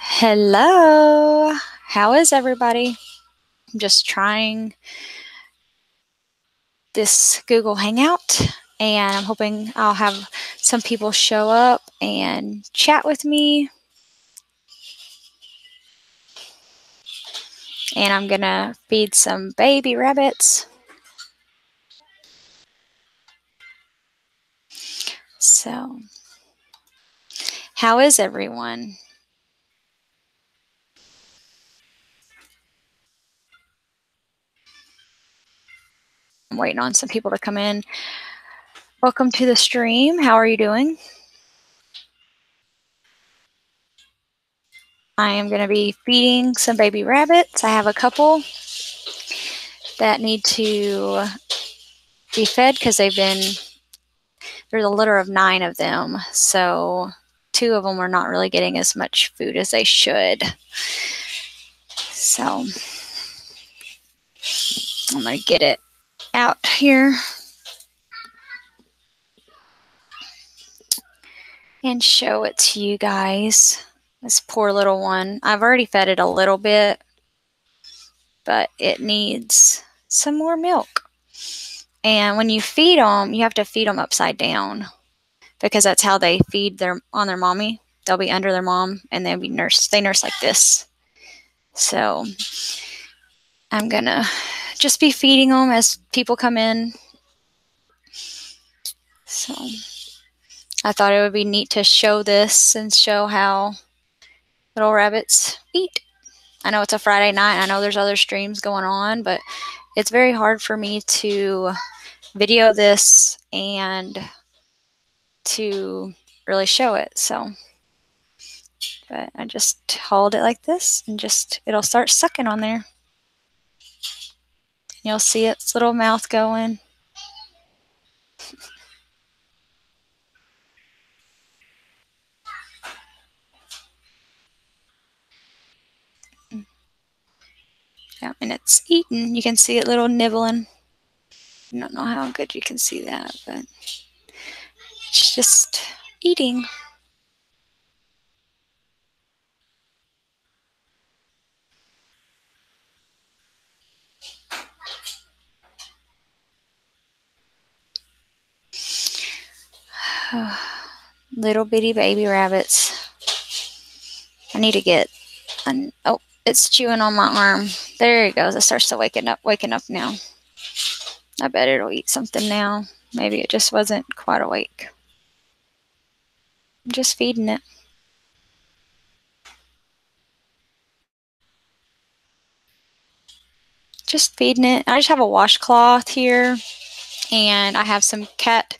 Hello. How is everybody? I'm just trying this Google Hangout and I'm hoping I'll have some people show up and chat with me. And I'm gonna feed some baby rabbits. So, how is everyone? I'm waiting on some people to come in. Welcome to the stream. How are you doing? I am going to be feeding some baby rabbits. I have a couple that need to be fed because there's a litter of 9 of them. So 2 of them are not really getting as much food as they should. So I'm going to get it out here and show it to you guys. This poor little one. I've already fed it a little bit, but it needs some more milk. And when you feed them, you have to feed them upside down because that's how they feed on their mommy. They'll be under their mom and they'll be nursed. They nurse like this. So I'm going to just be feeding them as people come in. So I thought it would be neat to show this and show how little rabbits eat. I know it's a Friday night. I know there's other streams going on, but it's very hard for me to video this and to really show it. But I just hold it like this and it'll start sucking on there. You'll see its little mouth going. Yeah, and it's eating. You can see it little nibbling. I don't know how good you can see that, but it's just eating. Little bitty baby rabbits. I need to get oh, it's chewing on my arm. There it goes. It starts to waking up now. I bet it'll eat something now. Maybe it just wasn't quite awake. I'm just feeding it. Just feeding it. I just have a washcloth here and I have some cat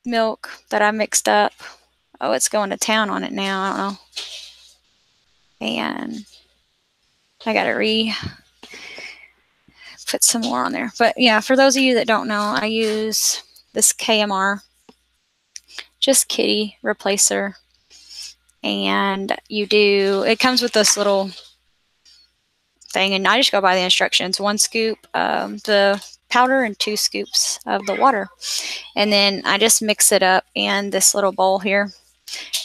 milk that I mixed up. Oh, it's going to town on it now. I don't know. And I got to put some more on there. But yeah, for those of you that don't know, I use this KMR, just kitty replacer. And it comes with this little thing, and I just go by the instructions. 1 scoop of the powder and 2 scoops of the water. And then I just mix it up in this little bowl here.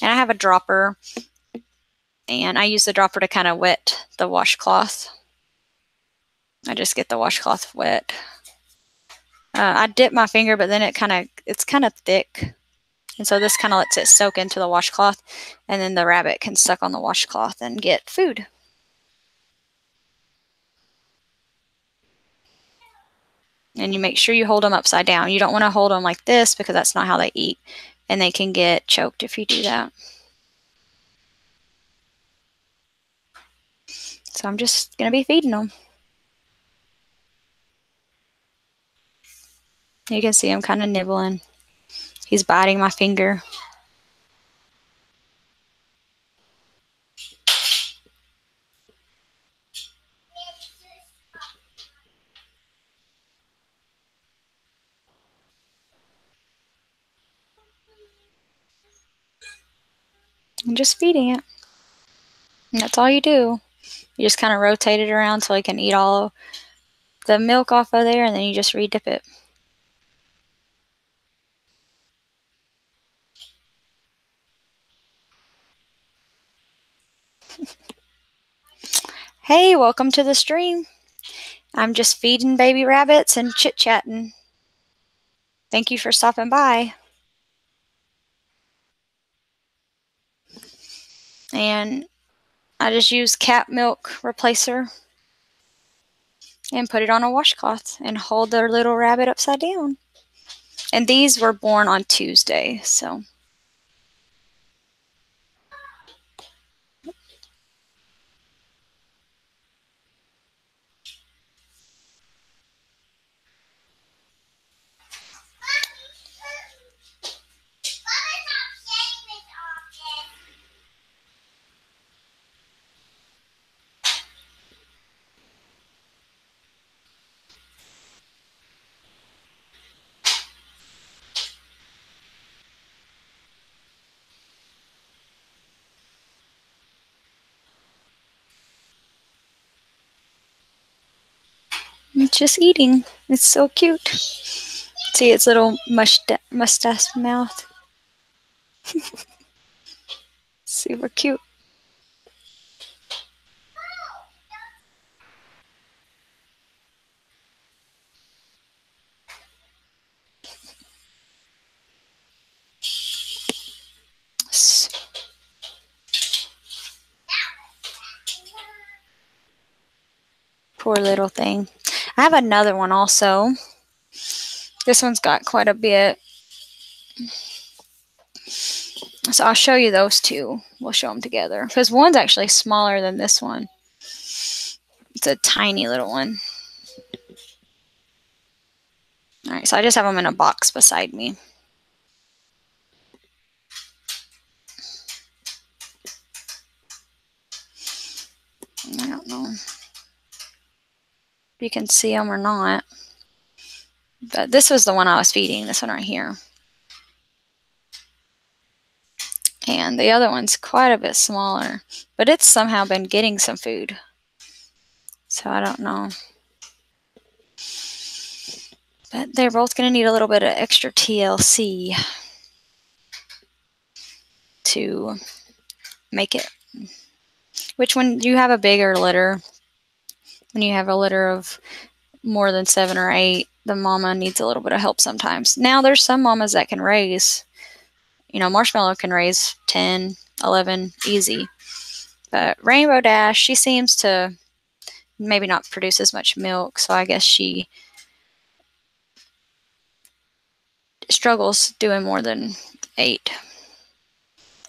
And I have a dropper, and I use the dropper to kind of wet the washcloth. I just get the washcloth wet. I dip my finger, but then it's kind of thick. And so this kind of lets it soak into the washcloth, and then the rabbit can suck on the washcloth and get food. And you make sure you hold them upside down. You don't want to hold them like this because that's not how they eat, and they can get choked if you do that. So I'm just going to be feeding them. You can see him kind of nibbling. He's biting my finger. I'm just feeding it. And that's all you do. You just kind of rotate it around so he can eat all of the milk off of there, and then you just re-dip it. Hey, welcome to the stream. I'm just feeding baby rabbits and chit-chatting. Thank you for stopping by. And I just use cat milk replacer and put it on a washcloth and hold their little rabbit upside down. And these were born on Tuesday, so. It's just eating. It's so cute. See its little mustache mouth. Super cute. Poor little thing. I have another one also. This one's got quite a bit. So I'll show you those two. We'll show them together. Because one's actually smaller than this one. It's a tiny little one. Alright, so I just have them in a box beside me. I don't know if you can see them or not. But this was the one I was feeding, this one right here. And the other one's quite a bit smaller. But it's somehow been getting some food. So I don't know. But they're both going to need a little bit of extra TLC to make it. Which when you have a bigger litter, when you have a litter of more than 7 or 8, the mama needs a little bit of help sometimes. Now there's some mamas that can raise, you know, Marshmallow can raise 10, 11 easy. But Rainbow Dash, she seems to maybe not produce as much milk, so I guess she struggles doing more than 8.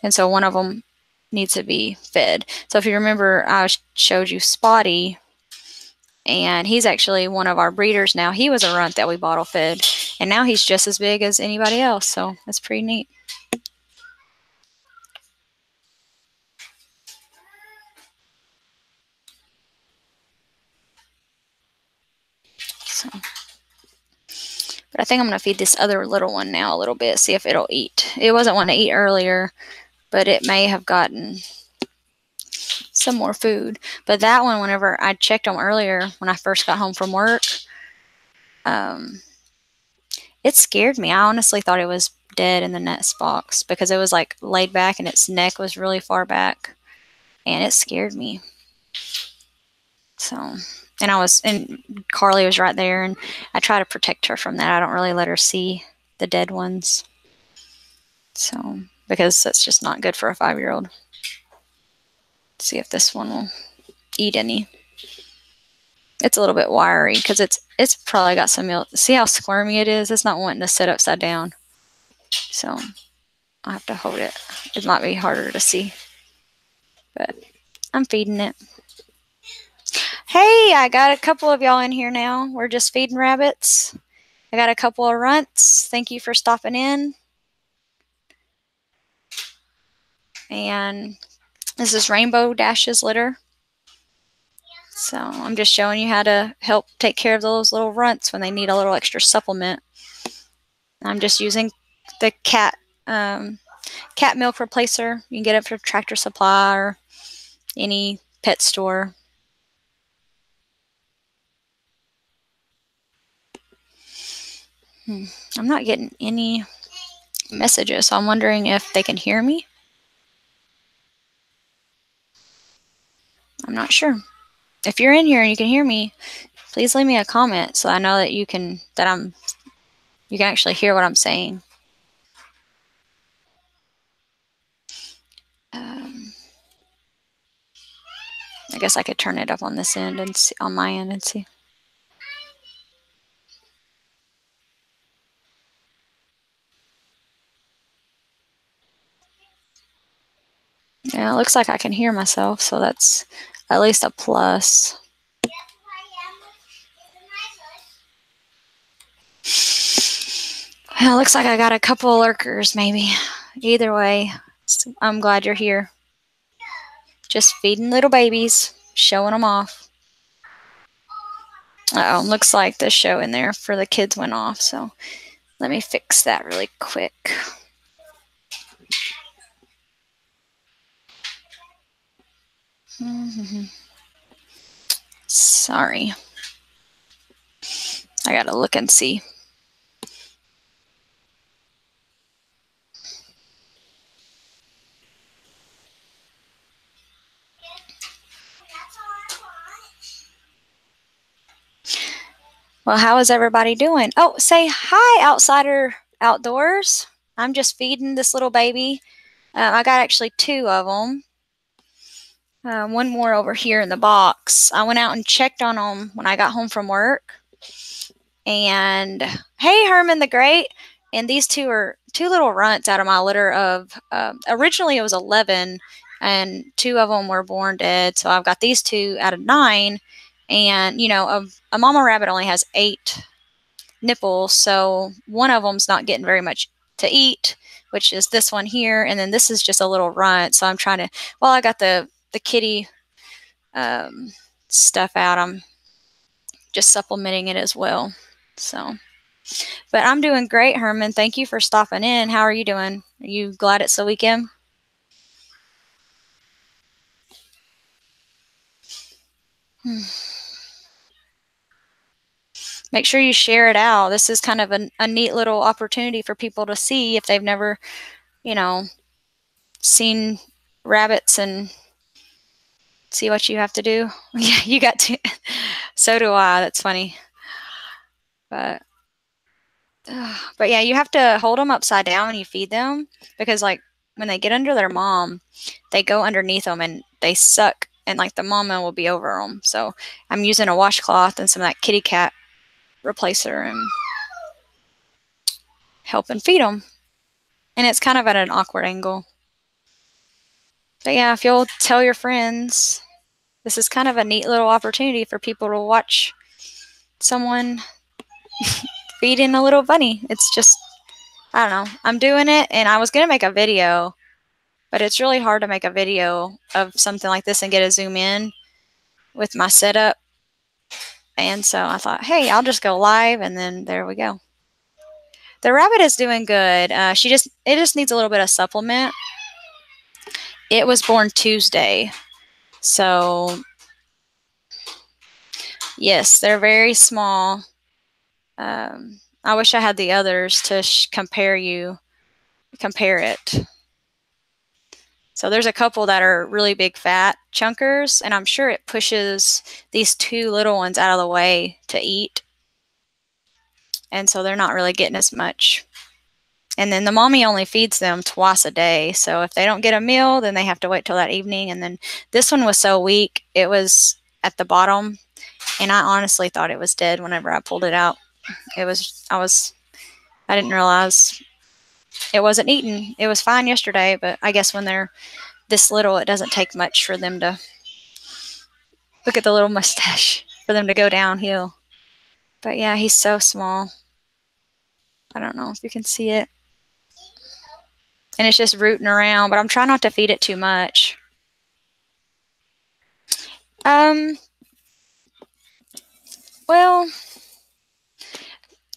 And so one of them needs to be fed. So if you remember, I showed you Spotty, and he's actually one of our breeders now. He was a runt that we bottle fed, and now he's just as big as anybody else, so that's pretty neat. So, but I think I'm going to feed this other little one now a little bit, see if it'll eat. It wasn't wanting to eat earlier, but it may have gotten some more food. But that one, whenever I checked them earlier when I first got home from work, it scared me. I honestly thought it was dead in the nest box because it was like laid back and its neck was really far back, and it scared me. So, and Carly was right there, and I try to protect her from that. I don't really let her see the dead ones. So, because that's just not good for a 5-year-old. See if this one will eat any. It's a little bit wiry because it's probably got some milk. See how squirmy it is? It's not wanting to sit upside down. So I have to hold it. It might be harder to see. But I'm feeding it. Hey, I got a couple of y'all in here now. We're just feeding rabbits. I got a couple of runts. Thank you for stopping in. And this is Rainbow Dash's litter. So I'm just showing you how to help take care of those little runts when they need a little extra supplement. I'm just using the cat milk replacer. You can get it from Tractor Supply or any pet store. I'm not getting any messages, so I'm wondering if they can hear me. I'm not sure. If you're in here and you can hear me, please leave me a comment so I know that you can actually hear what I'm saying. I guess I could turn it up on this end and see, on my end, and see. Yeah, it looks like I can hear myself, so that's at least a plus. Well, it looks like I got a couple lurkers, maybe. Either way, I'm glad you're here. Just feeding little babies, showing them off. Uh-oh, looks like the show in there for the kids went off, so let me fix that really quick. Sorry. I gotta look and see. Well, how is everybody doing? Oh, say hi, Outsider Outdoors. I'm just feeding this little baby. I got actually 2 of them. One more over here in the box. I went out and checked on them when I got home from work. And hey, Herman the Great. And these 2 are 2 little runts out of my litter of, originally it was 11, and 2 of them were born dead. So I've got these 2 out of 9. And, you know, a mama rabbit only has 8 nipples, so one of them's not getting very much to eat, which is this one here, and then this is just a little runt. So I'm trying to, well, I got the kitty stuff out, I'm just supplementing it as well. So, but I'm doing great, Herman. Thank you for stopping in. How are you doing? Are you glad it's the weekend? Make sure you share it out. This is kind of a neat little opportunity for people to see if they've never, you know, seen rabbits and see what you have to do. Yeah, you got to. So do I. That's funny. But yeah, you have to hold them upside down when you feed them, because like when they get under their mom, they go underneath them and they suck, and like the mama will be over them. So I'm using a washcloth and some of that kitty cat replacer and helping feed them. And it's kind of at an awkward angle. But yeah, if you'll tell your friends, this is kind of a neat little opportunity for people to watch someone feeding a little bunny. It's just, I don't know. I'm doing it, and I was going to make a video, but it's really hard to make a video of something like this and get a zoom in with my setup. And so I thought, hey, I'll just go live, and then there we go. The rabbit is doing good. It just needs a little bit of supplement. It was born Tuesday. So yes, they're very small. I wish I had the others to compare it. So there's a couple that are really big fat chunkers, and I'm sure it pushes these 2 little ones out of the way to eat. And so they're not really getting as much. And then the mommy only feeds them twice a day. So if they don't get a meal, then they have to wait till that evening. And then this one was so weak, it was at the bottom, and I honestly thought it was dead whenever I pulled it out. I didn't realize it wasn't eaten. It was fine yesterday, but I guess when they're this little, it doesn't take much for them to, look at the little mustache, for them to go downhill. But yeah, he's so small. I don't know if you can see it. And it's just rooting around, but I'm trying not to feed it too much. Well,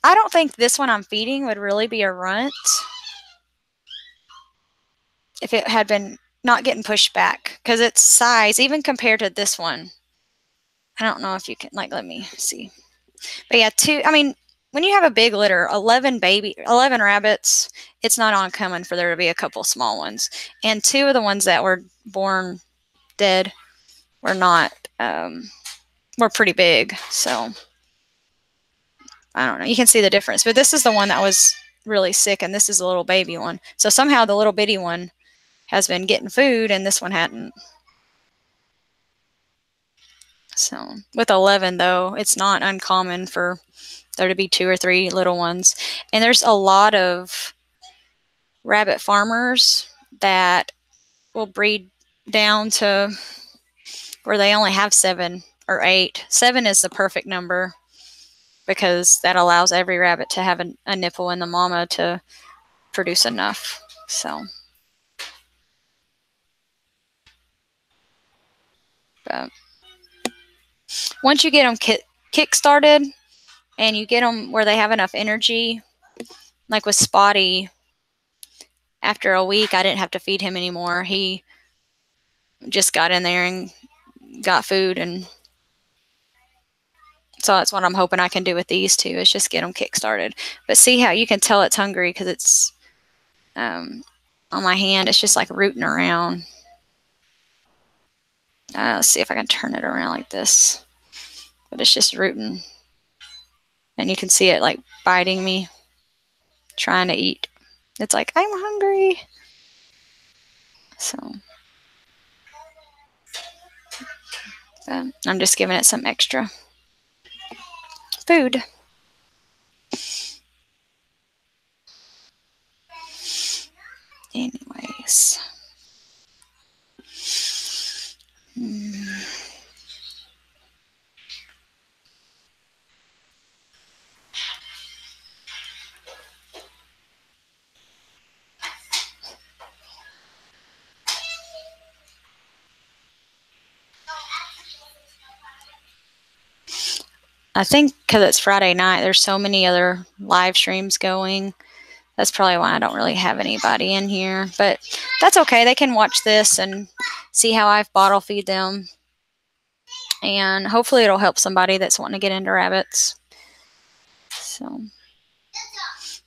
I don't think this one I'm feeding would really be a runt if it had been not getting pushed back, because its size, even compared to this one, I don't know if you can, like, let me see. But yeah, when you have a big litter, 11 rabbits, it's not uncommon for there to be a couple small ones. And 2 of the ones that were born dead we're not, we're pretty big. So I don't know. You can see the difference. But this is the one that was really sick, and this is the little baby one. So somehow the little bitty one has been getting food, and this one hadn't. So with 11, though, it's not uncommon for there to be 2 or 3 little ones. And there's a lot of rabbit farmers that will breed down to where they only have 7 or 8. 7 is the perfect number because that allows every rabbit to have a nipple in the mama to produce enough. So, but once you get them kick started and you get them where they have enough energy, like with Spotty, after a week, I didn't have to feed him anymore. He just got in there and got food, and so that's what I'm hoping I can do with these two, is just get them kick-started. But see how you can tell it's hungry because it's on my hand. It's just like rooting around. Let's see if I can turn it around like this. But it's just rooting. And you can see it like biting me, trying to eat. It's like, I'm hungry. So I'm just giving it some extra food. Anyways. I think because it's Friday night, there's so many other live streams going. That's probably why I don't really have anybody in here. But that's okay. They can watch this and see how I've bottle feed them. And hopefully it'll help somebody that's wanting to get into rabbits. So,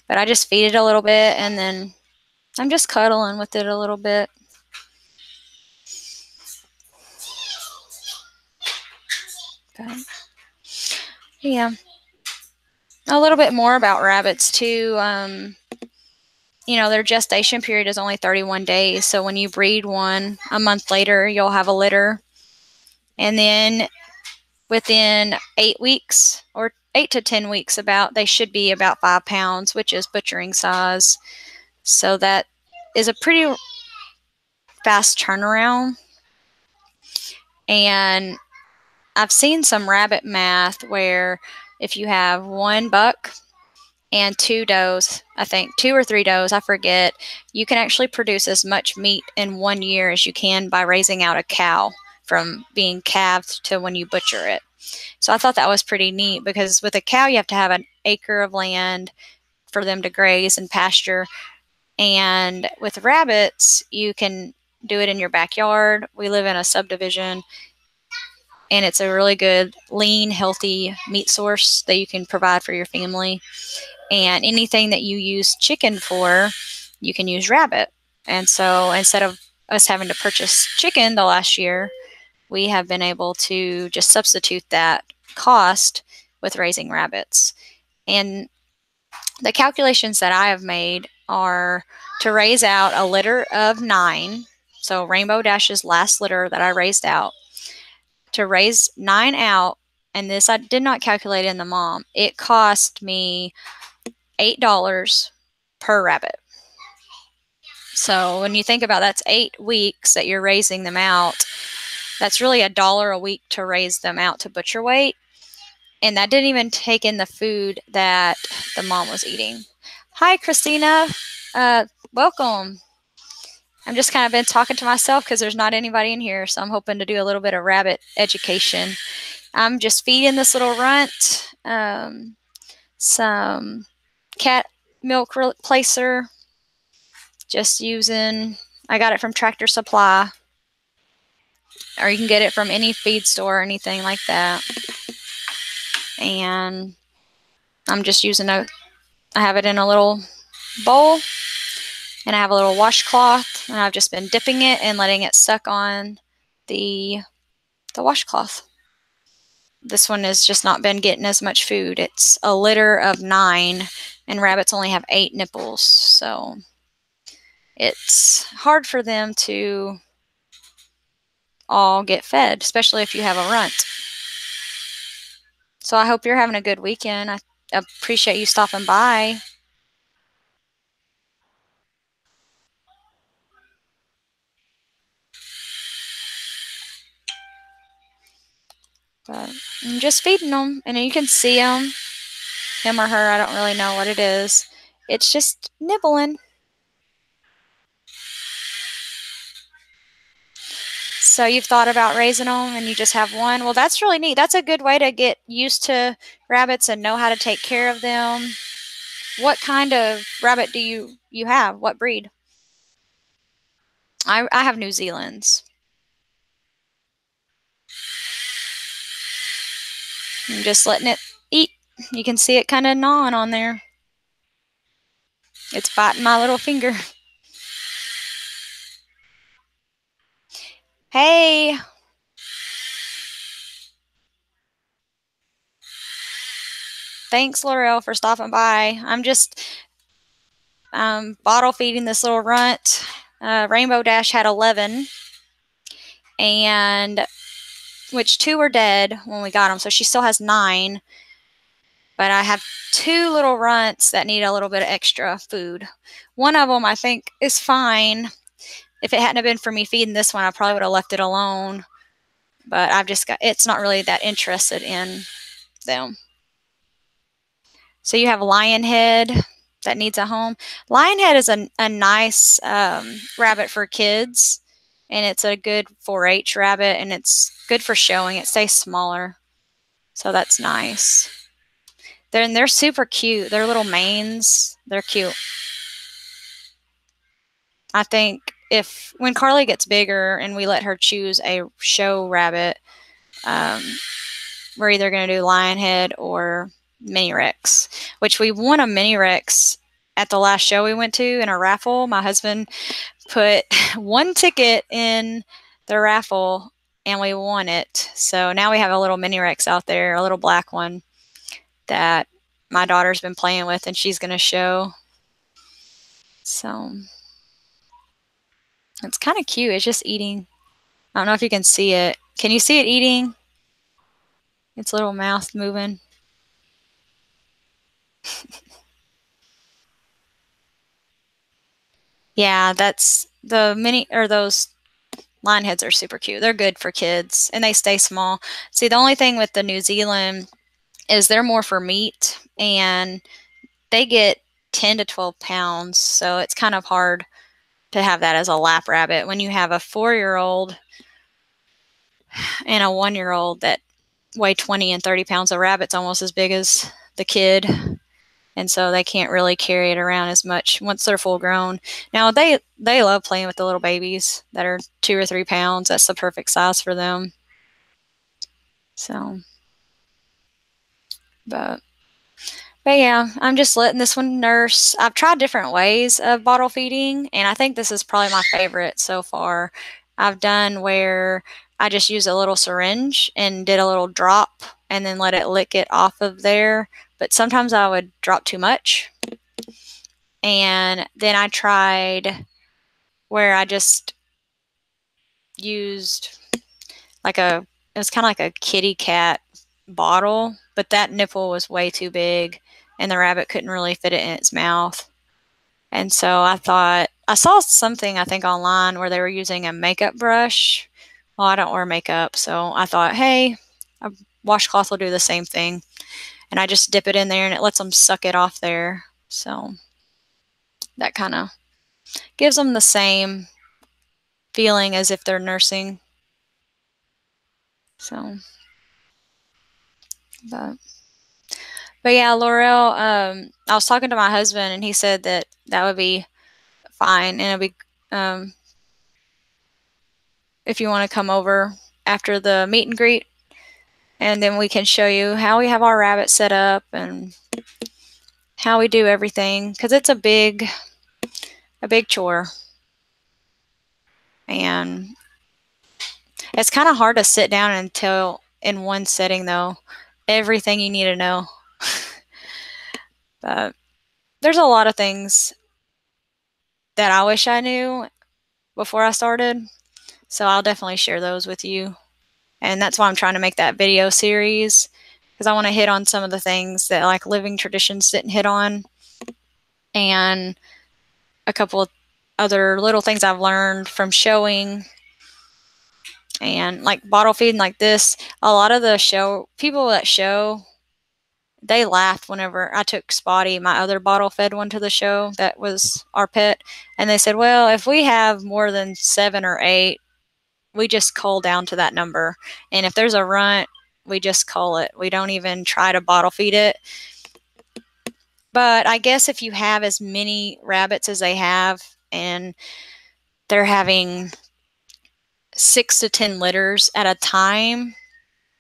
but I just feed it a little bit, and then I'm just cuddling with it a little bit. But, yeah. A little bit more about rabbits too. You know, their gestation period is only 31 days. So when you breed one, a month later, you'll have a litter. And then within 8 weeks, or 8 to 10 weeks, they should be about 5 pounds, which is butchering size. So that is a pretty fast turnaround. And I've seen some rabbit math where if you have 1 buck and 2 does, I think 2 or 3 does, I forget, you can actually produce as much meat in 1 year as you can by raising out a cow from being calved to when you butcher it. So I thought that was pretty neat, because with a cow you have to have an acre of land for them to graze and pasture. And with rabbits, you can do it in your backyard. We live in a subdivision, and it's a really good, lean, healthy meat source that you can provide for your family. And anything that you use chicken for, you can use rabbit. And so instead of us having to purchase chicken the last year, we have been able to just substitute that cost with raising rabbits. And the calculations that I have made are to raise out a litter of 9. So Rainbow Dash's last litter that I raised out, to raise 9 out, and this I did not calculate in the mom, it cost me $8 per rabbit. So when you think about, that's 8 weeks that you're raising them out. That's really $1 a week to raise them out to butcher weight. And that didn't even take in the food that the mom was eating. Hi, Christina. Welcome. I'm just kind of been talking to myself because there's not anybody in here. So I'm hoping to do a little bit of rabbit education. I'm just feeding this little runt some cat milk replacer. Just using, I got it from Tractor Supply. Or you can get it from any feed store or anything like that. And I'm just using I have it in a little bowl, and I have a little washcloth, and I've just been dipping it and letting it suck on the the washcloth. This one has just not been getting as much food. It's a litter of 9, and rabbits only have 8 nipples, so it's hard for them to all get fed, especially if you have a runt. So I hope you're having a good weekend. I appreciate you stopping by. But I'm just feeding them, and you can see them, him or her. I don't really know what it is. It's just nibbling. So you've thought about raising them and you just have one? Well, that's really neat. That's a good way to get used to rabbits and know how to take care of them. What kind of rabbit do you have? What breed? I have New Zealand's. I'm just letting it eat. You can see it kind of gnawing on there. It's biting my little finger. Hey! Thanks, Laurel, for stopping by. I'm just bottle feeding this little runt. Rainbow Dash had 11, and which 2 were dead when we got them, so she still has 9. But I have 2 little runts that need a little bit of extra food. One of them I think is fine. If it hadn't been for me feeding this one, I probably would have left it alone. But it's not really that interested in them. So you have Lionhead that needs a home. Lionhead is a nice rabbit for kids, and it's a good 4-H rabbit, and it's good for showing. It stays smaller, so that's nice. They're super cute. They're little manes. They're cute. I think when Carly gets bigger and we let her choose a show rabbit, we're either going to do Lionhead or Mini Rex, which we won a Mini Rex at the last show we went to in a raffle. My husband put 1 ticket in the raffle and we won it. So now we have a little Mini Rex out there, a little black one that my daughter's been playing with and she's going to show. So it's kind of cute. It's just eating. I don't know if you can see it. Can you see it eating? Its little mouth moving. Yeah, that's the those Lionheads are super cute. They're good for kids and they stay small. See, the only thing with the New Zealand is they're more for meat and they get 10 to 12 pounds. So it's kind of hard to have that as a lap rabbit when you have a 4-year-old and a 1-year-old that weigh 20 and 30 pounds. A rabbit's almost as big as the kid. And so they can't really carry it around as much once they're full grown. Now they love playing with the little babies that are 2 or 3 pounds. That's the perfect size for them. So, but yeah, I'm just letting this one nurse. I've tried different ways of bottle feeding, and I think this is probably my favorite so far. I've done where I just use a little syringe and did a little drop and then let it lick it off of there. But sometimes I would drop too much. And then I tried where I just used it was kind of like a kitty cat bottle, but that nipple was way too big and the rabbit couldn't really fit it in its mouth. And so I saw something I think online where they were using a makeup brush. Well, I don't wear makeup, so I thought, hey, a washcloth will do the same thing. And I just dip it in there and it lets them suck it off there. So that kind of gives them the same feeling as if they're nursing. So, but yeah, Laurel, I was talking to my husband and he said that would be fine. And it'll be, if you want to come over after the meet and greet, and then we can show you how we have our rabbit set up and how we do everything, because it's a big chore. And It's kind of hard to sit down and tell in one setting, though, everything you need to know. But there's a lot of things that I wish I knew before I started, so I'll definitely share those with you. And that's why I'm trying to make that video series, because I want to hit on some of the things that like Living Traditions didn't hit on, and a couple of other little things I've learned from showing. And like bottle feeding like this, a lot of the people that show, they laughed whenever I took Spotty, my other bottle fed one, to the show that was our pet. And they said, well, if we have more than 7 or 8, we just cull down to that number. And if there's a runt, we just cull it. We don't even try to bottle feed it. But I guess if you have as many rabbits as they have, and they're having 6 to 10 litters at a time,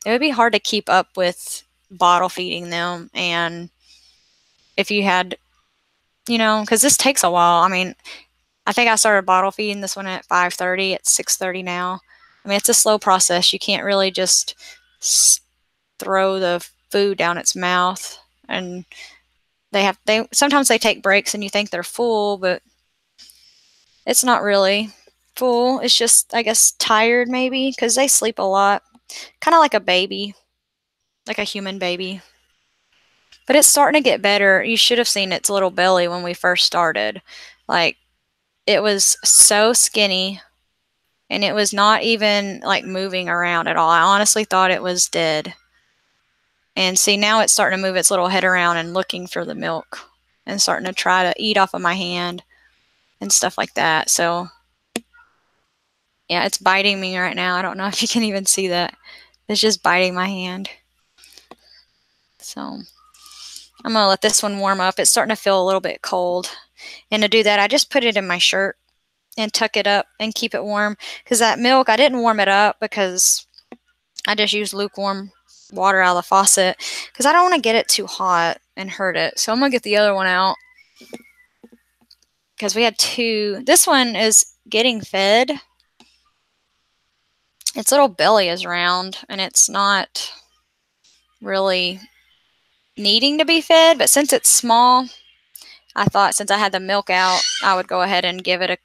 it would be hard to keep up with bottle feeding them. And if you had, because this takes a while. I mean, I think I started bottle feeding this one at 5:30. It's 6:30 now. I mean, it's a slow process. You can't really just throw the food down its mouth. And sometimes they take breaks and you think they're full, but it's not really full. It's just, I guess, tired maybe, because they sleep a lot. Kind of like a baby, like a human baby. But it's starting to get better. You should have seen its little belly when we first started. Like, it was so skinny, and it was not even like moving around at all. I honestly thought it was dead. And see, now it's starting to move its little head around and looking for the milk, and starting to try to eat off of my hand and stuff like that. So yeah, it's biting me right now. I don't know if you can even see that. It's just biting my hand. So I'm going to let this one warm up. It's starting to feel a little bit cold. And to do that, I just put it in my shirt and tuck it up and keep it warm. Because that milk, I didn't warm it up because I just used lukewarm water out of the faucet, because I don't want to get it too hot and hurt it. So I'm going to get the other one out, because we had 2. This one is getting fed. Its little belly is round, and it's not really needing to be fed. But since it's small, I thought since I had the milk out, I would go ahead and give it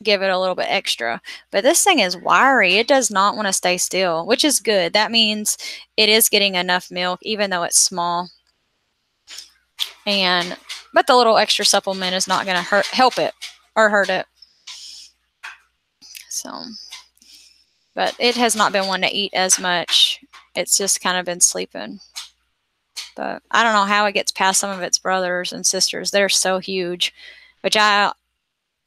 a little bit extra. But this thing is wiry. It does not want to stay still, which is good. That means it is getting enough milk, even though it's small. But the little extra supplement is not going to help it or hurt it. So, but it has not been one to eat as much. It's just kind of been sleeping. But I don't know how it gets past some of its brothers and sisters. They're so huge. Which I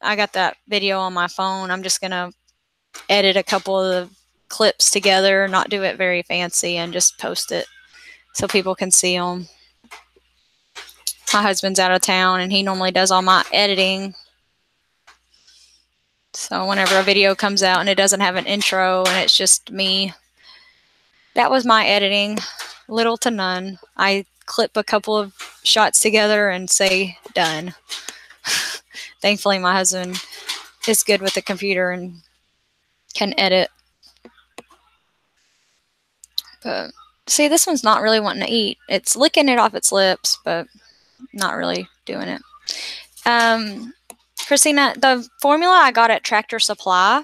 got that video on my phone. I'm just going to edit a couple of the clips together, not do it very fancy, and just post it so people can see them. My husband's out of town, and he normally does all my editing. So whenever a video comes out and it doesn't have an intro and it's just me, that was my editing. Little to none. I clip a couple of shots together and say done. Thankfully, my husband is good with the computer and can edit. But see, this one's not really wanting to eat. It's licking it off its lips, but not really doing it. Christina, the formula I got at Tractor Supply,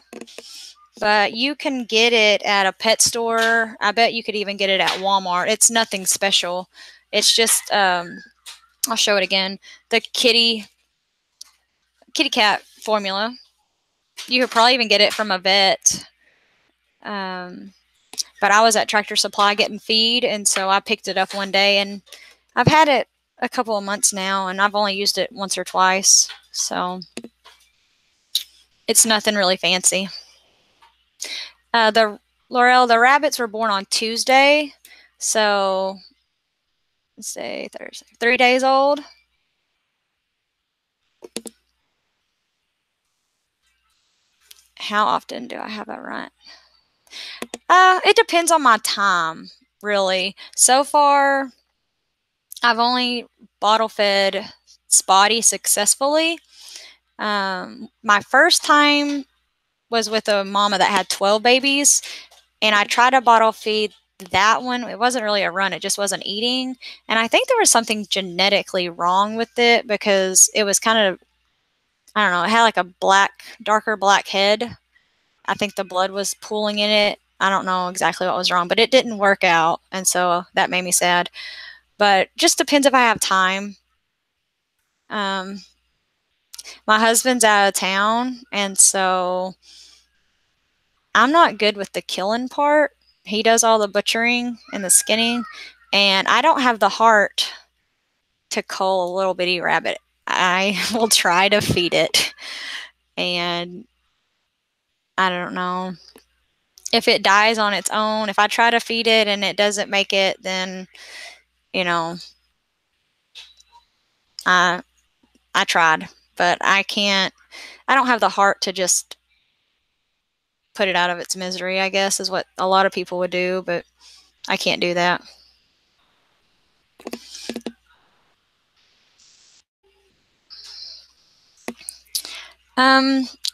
but you can get it at a pet store. I bet you could even get it at Walmart. It's nothing special. It's just, I'll show it again, the kitty cat formula. You could probably even get it from a vet. But I was at Tractor Supply getting feed, and so I picked it up one day, and I've had it a couple of months now, and I've only used it once or twice. So it's nothing really fancy. Laurel, the rabbits were born on Tuesday, so let's say Thursday, 3 days old. How often do I have a runt? It depends on my time, really. So far, I've only bottle fed Spotty successfully. My first time was with a mama that had 12 babies, and I tried to bottle feed that one. It wasn't really a run, it just wasn't eating. And I think there was something genetically wrong with it because it was kind of, I don't know, it had like a darker black head. I think the blood was pooling in it. I don't know exactly what was wrong, but it didn't work out. And so that made me sad. But just depends if I have time. My husband's out of town, and so I'm not good with the killing part. He does all the butchering and the skinning, and I don't have the heart to cull a little bitty rabbit. I will try to feed it, and I don't know. If it dies on its own, if I try to feed it and it doesn't make it, then, you know, I tried, but I can't. I don't have the heart to just put it out of its misery, I guess, is what a lot of people would do, but I can't do that.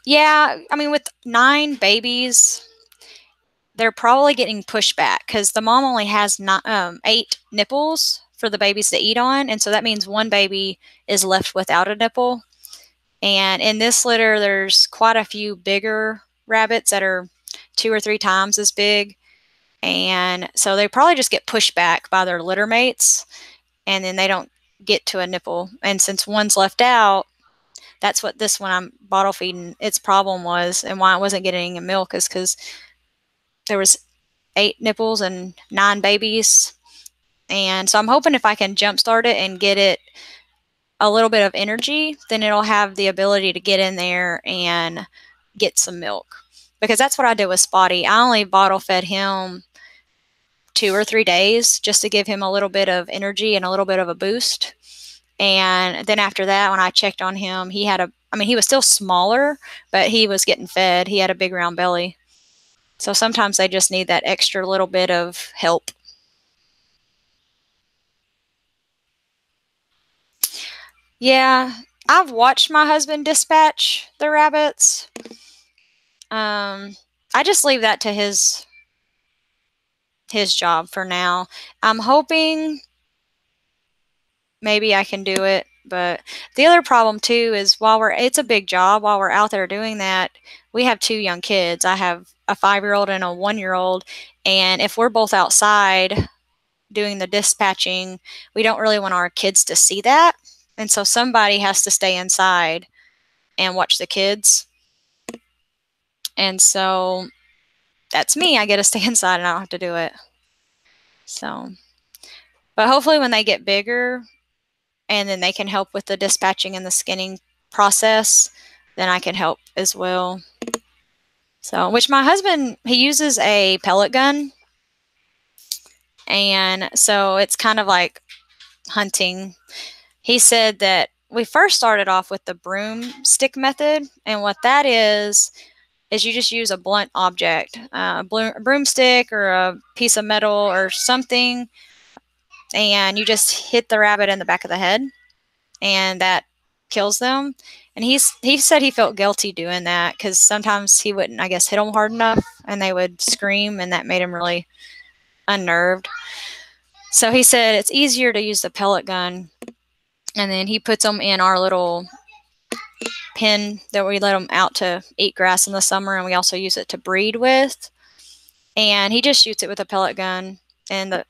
Yeah, I mean, with 9 babies, they're probably getting pushed back because the mom only has 8 nipples for the babies to eat on, and so that means one baby is left without a nipple. And in this litter, there's quite a few bigger rabbits that are 2 or 3 times as big. And so they probably just get pushed back by their litter mates, and then they don't get to a nipple. And since one's left out, that's what this one I'm bottle feeding, its problem was, and why it wasn't getting a milk is because there was 8 nipples and 9 babies. And so I'm hoping if I can jumpstart it and get it a little bit of energy, then it'll have the ability to get in there and get some milk. Because that's what I did with Spotty. I only bottle fed him 2 or 3 days just to give him a little bit of energy and a little bit of a boost. And then after that, when I checked on him, he was still smaller, but he was getting fed. He had a big round belly. So sometimes they just need that extra little bit of help. Yeah, I've watched my husband dispatch the rabbits. I just leave that to his job for now. I'm hoping maybe I can do it, but the other problem too is it's a big job. While we're out there doing that, we have 2 young kids. I have a 5-year-old and a 1-year-old, and if we're both outside doing the dispatching, we don't really want our kids to see that. And so somebody has to stay inside and watch the kids. And so that's me. I get to stay inside and I don't have to do it. So, but hopefully when they get bigger and then they can help with the dispatching and the skinning process, then I can help as well. So, which my husband, he uses a pellet gun. And so it's kind of like hunting. He said that we first started off with the broomstick method. And what that is you just use a blunt object, a broomstick or a piece of metal or something, and you just hit the rabbit in the back of the head, and that kills them. And he said he felt guilty doing that because sometimes he wouldn't, I guess, hit them hard enough, and they would scream, and that made him really unnerved. So he said it's easier to use the pellet gun, and then he puts them in our little pen that we let them out to eat grass in the summer, and we also use it to breed with. And he just shoots it with a pellet gun, and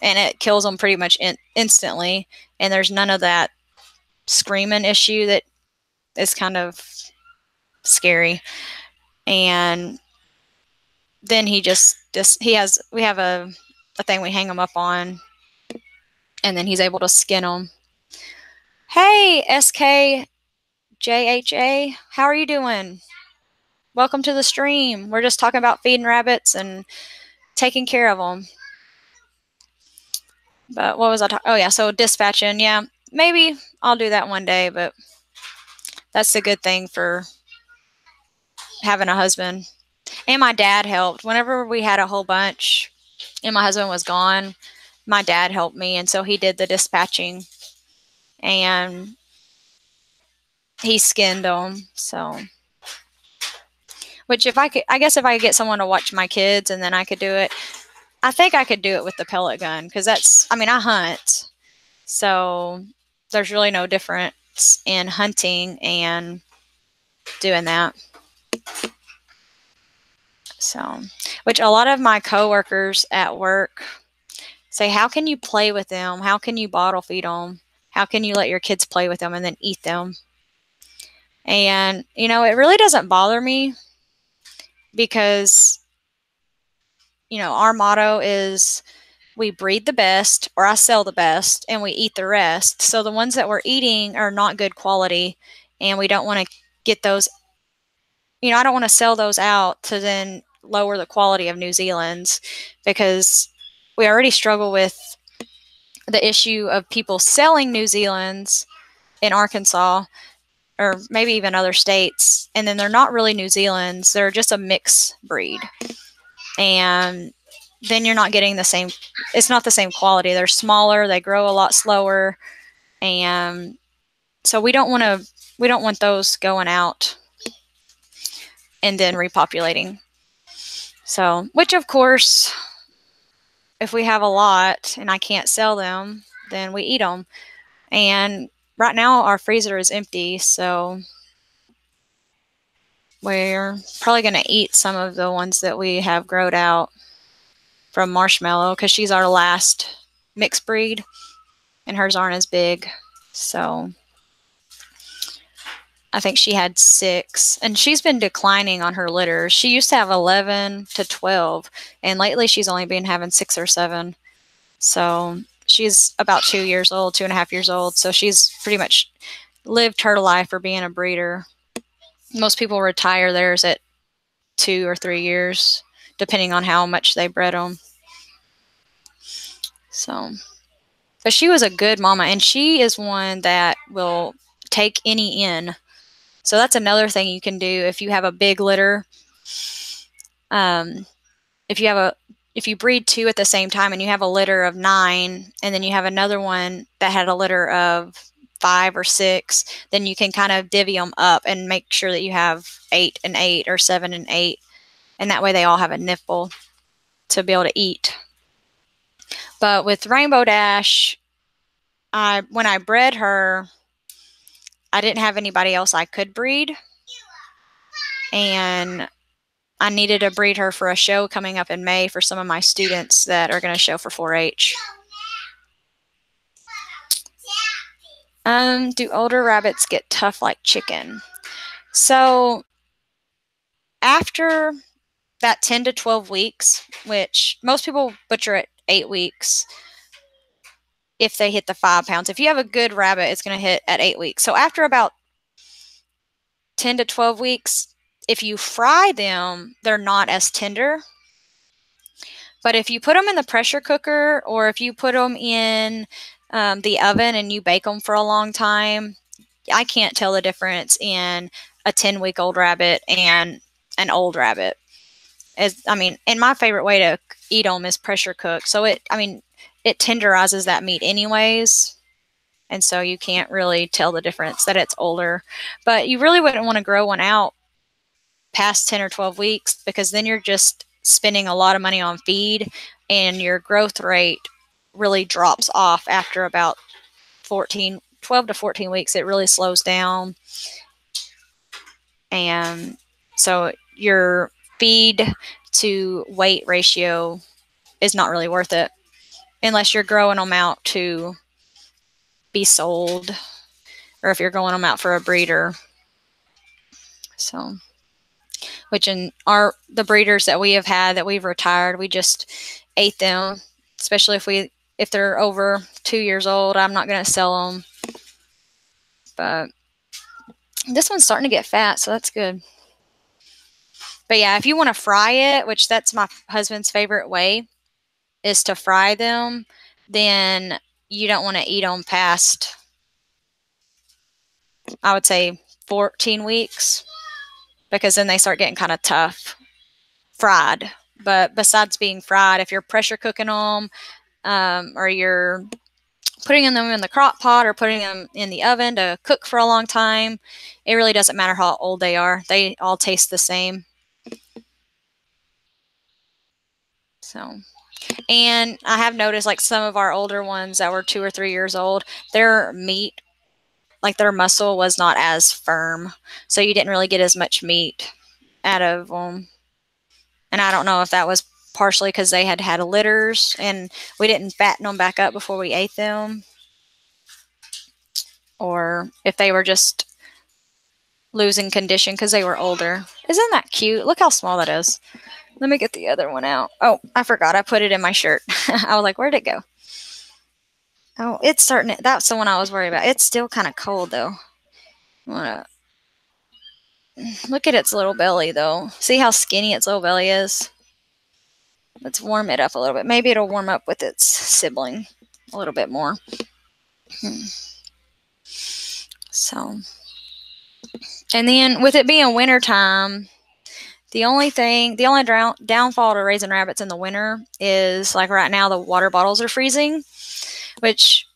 it kills them pretty much instantly. And there's none of that screaming issue that is kind of scary. And then we have a thing we hang them up on, and then he's able to skin them. Hey, SKJHA, how are you doing? Welcome to the stream. We're just talking about feeding rabbits and taking care of them. But what was I talking? Oh yeah, so dispatching. Yeah, maybe I'll do that one day, but that's a good thing for having a husband. And my dad helped. Whenever we had a whole bunch and my husband was gone, my dad helped me, and so he did the dispatching and he skinned them. So Which if I could, I guess if I could get someone to watch my kids and then I could do it, I think I could do it with the pellet gun because that's, I mean, I hunt. So there's really no difference in hunting and doing that. So, which a lot of my coworkers at work say, how can you play with them? How can you bottle feed them? How can you let your kids play with them and then eat them? And, you know, it really doesn't bother me because, you know, our motto is we breed the best, or I sell the best, and we eat the rest. So the ones that we're eating are not good quality, and we don't want to get those, you know, I don't want to sell those out to then lower the quality of New Zealand's, because we already struggle with the issue of people selling New Zealand's in Arkansas or maybe even other states, and then they're not really New Zealand's, they're just a mixed breed. And then you're not getting the same, it's not the same quality. They're smaller, they grow a lot slower, and so we don't want those going out and then repopulating. So, which of course, if we have a lot and I can't sell them, then we eat them. And right now our freezer is empty, so we're probably going to eat some of the ones that we have growed out from Marshmallow because she's our last mixed breed and hers aren't as big. So I think she had 6, and she's been declining on her litters. She used to have 11 to 12, and lately she's only been having 6 or 7. So she's about 2 years old, 2.5 years old. So she's pretty much lived her life for being a breeder. Most people retire theirs at 2 or 3 years, depending on how much they bred them. So, but she was a good mama, and she is one that will take any in. So that's another thing you can do if you have a big litter. If you breed 2 at the same time and you have a litter of 9, and then you have another one that had a litter of 5 or 6, then you can kind of divvy them up and make sure that you have 8 and 8 or 7 and 8, and that way they all have a nipple to be able to eat. But with Rainbow Dash, when I bred her, I didn't have anybody else I could breed, and I needed to breed her for a show coming up in May for some of my students that are going to show for 4-H. Do older rabbits get tough like chicken? So after that 10 to 12 weeks, which most people butcher at 8 weeks if they hit the 5 pounds. If you have a good rabbit, it's going to hit at 8 weeks. So after about 10 to 12 weeks, if you fry them, they're not as tender. But if you put them in the pressure cooker, or if you put them in the oven and you bake them for a long time, I can't tell the difference in a 10-week-old rabbit and an old rabbit. And my favorite way to eat them is pressure cook. So it tenderizes that meat anyways. And so you can't really tell the difference that it's older. But you really wouldn't want to grow one out past 10 or 12 weeks, because then you're just spending a lot of money on feed, and your growth rate really drops off after about 12 to 14 weeks. It really slows down. And so your feed to weight ratio is not really worth it unless you're growing them out to be sold, or if you're growing them out for a breeder. So, which in the breeders that we have had that we've retired, we just ate them, especially if they're over 2 years old. I'm not going to sell them. But this one's starting to get fat, so that's good. But yeah, if you want to fry it, which that's my husband's favorite way, is to fry them, then you don't want to eat them past, I would say, 14 weeks, because then they start getting kind of tough fried. But besides being fried, if you're pressure cooking them, or you're putting them in the crock pot or putting them in the oven to cook for a long time, it really doesn't matter how old they are. They all taste the same. So, and I have noticed like some of our older ones that were 2 or 3 years old, their meat, like their muscle was not as firm. So you didn't really get as much meat out of them. And I don't know if that was partially because they had had litters and we didn't fatten them back up before we ate them, or if they were just losing condition because they were older. Isn't that cute? Look how small that is. Let me get the other one out. Oh, I forgot. I put it in my shirt. I was like, where'd it go? Oh, it's starting. That's the one I was worried about. It's still kind of cold, though. Wanna look at its little belly, though. See how skinny its little belly is? Let's warm it up a little bit. Maybe it'll warm up with its sibling a little bit more. So, and then with it being wintertime, the only downfall to raising rabbits in the winter is, like right now, the water bottles are freezing, which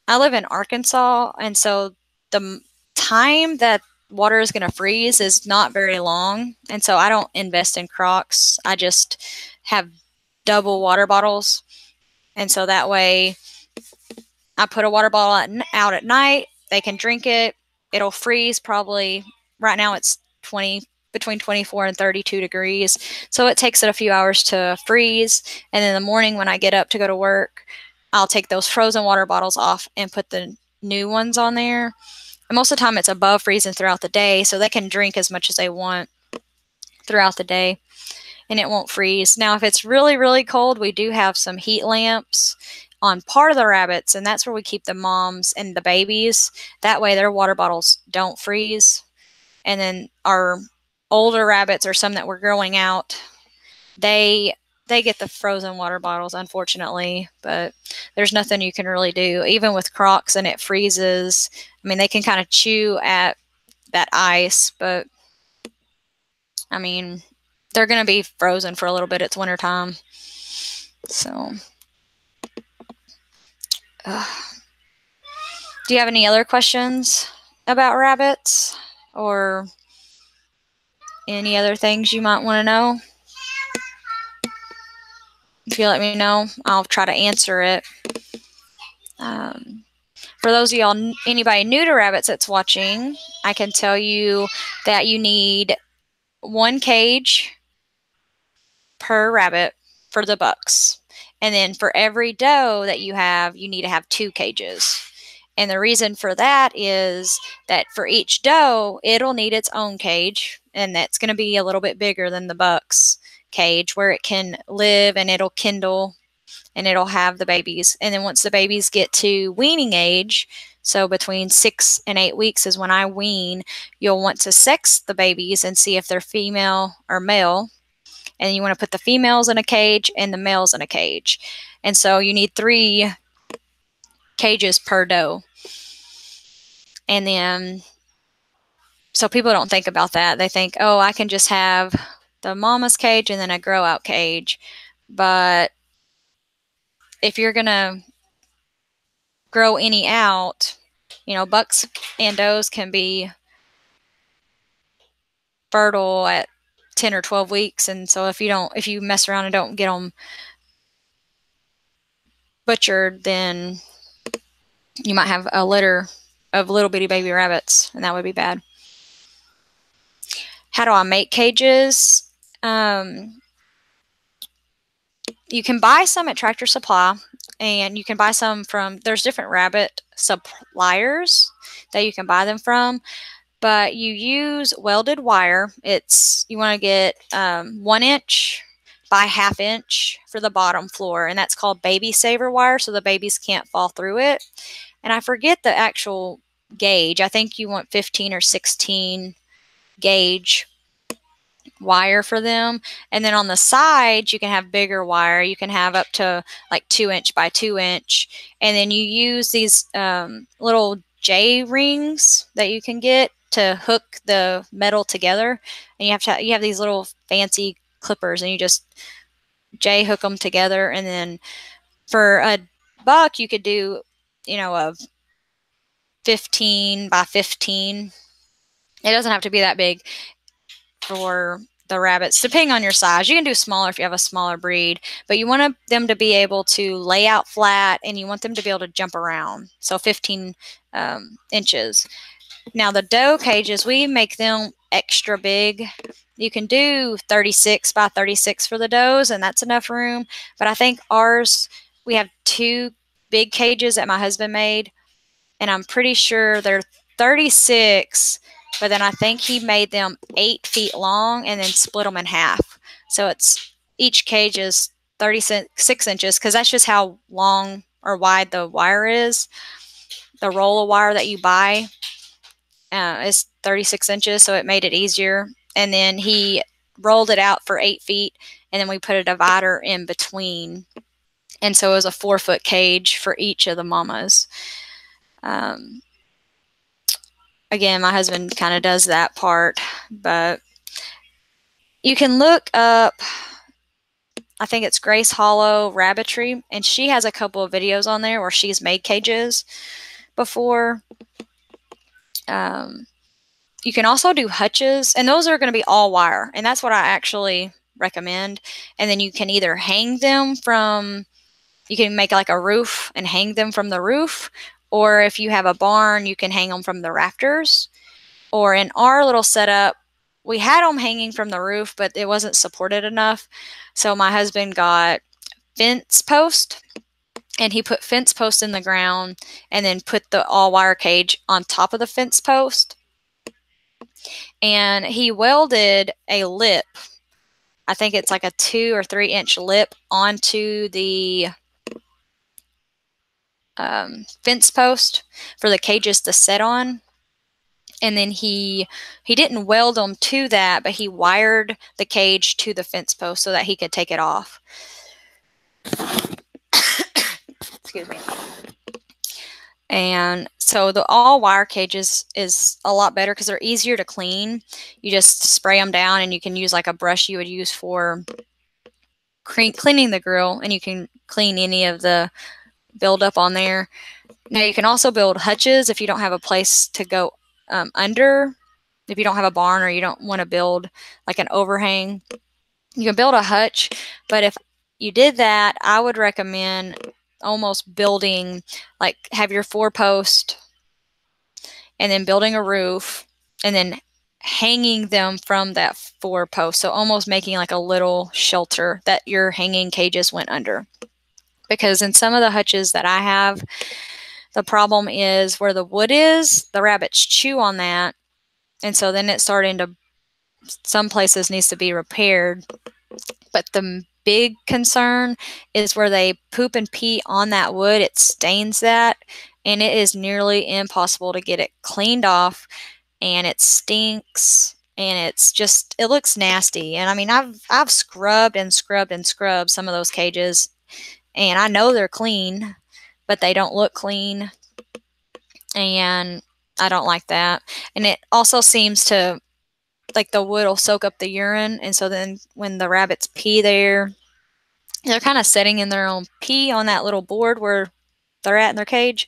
I live in Arkansas, and so the time that water is going to freeze is not very long, and so I don't invest in Crocs. I just have double water bottles, and so that way I put a water bottle out at night. They can drink it. It'll freeze probably, right now it's between 24 and 32 degrees. So it takes it a few hours to freeze. And in the morning when I get up to go to work, I'll take those frozen water bottles off and put the new ones on there. And most of the time it's above freezing throughout the day, so they can drink as much as they want throughout the day and it won't freeze. Now, if it's really, really cold, we do have some heat lamps on part of the rabbits, and that's where we keep the moms and the babies. That way their water bottles don't freeze. And then our older rabbits, or some that were growing out, they get the frozen water bottles, unfortunately, but there's nothing you can really do. Even with Crocs and it freezes, I mean, they can kind of chew at that ice, but I mean, they're going to be frozen for a little bit. It's wintertime. So, do you have any other questions about rabbits or any other things you might want to know? If you let me know, I'll try to answer it. For those of y'all, anybody new to rabbits that's watching, I can tell you that you need 1 cage per rabbit for the bucks. And then for every doe that you have, you need to have 2 cages. And the reason for that is that for each doe, it'll need its own cage, and that's going to be a little bit bigger than the buck's cage, where it can live and it'll kindle and it'll have the babies. And then once the babies get to weaning age, so between 6 and 8 weeks is when I wean, you'll want to sex the babies and see if they're female or male. And you want to put the females in a cage and the males in a cage. And so you need 3 cages per doe. And then, so people don't think about that. They think, oh, I can just have the mama's cage and then a grow out cage. But if you're going to grow any out, you know, bucks and does can be fertile at 10 or 12 weeks. And so if you mess around and don't get them butchered, then you might have a litter of little bitty baby rabbits, and that would be bad. How do I make cages? You can buy some at Tractor Supply, and you can buy some from, there's different rabbit suppliers that you can buy them from, but you use welded wire. You want to get 1 inch by 1/2 inch for the bottom floor, and that's called baby saver wire, so the babies can't fall through it. And I forget the actual gauge. I think you want 15 or 16 gauge wire for them. And then on the sides, you can have bigger wire. You can have up to like 2 inch by 2 inch. And then you use these little J rings that you can get to hook the metal together. And you have these little fancy clippers, and you just J hook them together. And then for a buck, you could do, you know, a 15 by 15. It doesn't have to be that big for the rabbits, depending on your size. You can do smaller if you have a smaller breed, but you want them to be able to lay out flat, and you want them to be able to jump around. So 15 inches. Now the doe cages, we make them extra big. You can do 36 by 36 for the does, and that's enough room. But I think ours, we have 2 big cages that my husband made, and I'm pretty sure they're 36, but then I think he made them 8 feet long and then split them in half. So it's each cage is 36 inches, because that's just how long or wide the wire is. The roll of wire that you buy is 36 inches, so it made it easier. And then he rolled it out for 8 feet, and then we put a divider in between. And so it was a 4-foot cage for each of the mamas. Again, my husband kind of does that part, but you can look up, I think it's Grace Hollow Rabbitry, and she has a couple of videos on there where she's made cages before. You can also do hutches, and those are going to be all wire, and that's what I actually recommend. And then you can either hang them from, you can make like a roof and hang them from the roof, or if you have a barn, you can hang them from the rafters. Or in our little setup, we had them hanging from the roof, but it wasn't supported enough. So my husband got fence post, and he put fence post in the ground and then put the all-wire cage on top of the fence post. And he welded a lip. I think it's like a 2 or 3 inch lip onto the fence post for the cages to sit on. And then he didn't weld them to that, but he wired the cage to the fence post so that he could take it off. Excuse me. And so the all wire cages is a lot better because they're easier to clean. You just spray them down, and you can use like a brush you would use for cleaning the grill, and you can clean any of the buildup on there. Now you can also build hutches if you don't have a place to go under. If you don't have a barn, or you don't want to build like an overhang, you can build a hutch. But if you did that, I would recommend almost building, like, have your 4-post and then building a roof and then hanging them from that 4-post. So almost making like a little shelter that your hanging cages went under. Because in some of the hutches that I have, the problem is where the wood is, the rabbits chew on that. And so then it's starting to, some places needs to be repaired. But the big concern is where they poop and pee on that wood. It stains that, and it is nearly impossible to get it cleaned off, and it stinks, and it's just, it looks nasty. And I mean, I've scrubbed and scrubbed and scrubbed some of those cages, and I know they're clean, but they don't look clean, and I don't like that. And it also seems to, like, the wood will soak up the urine, and so then when the rabbits pee there, they're kind of sitting in their own pee on that little board where they're at in their cage,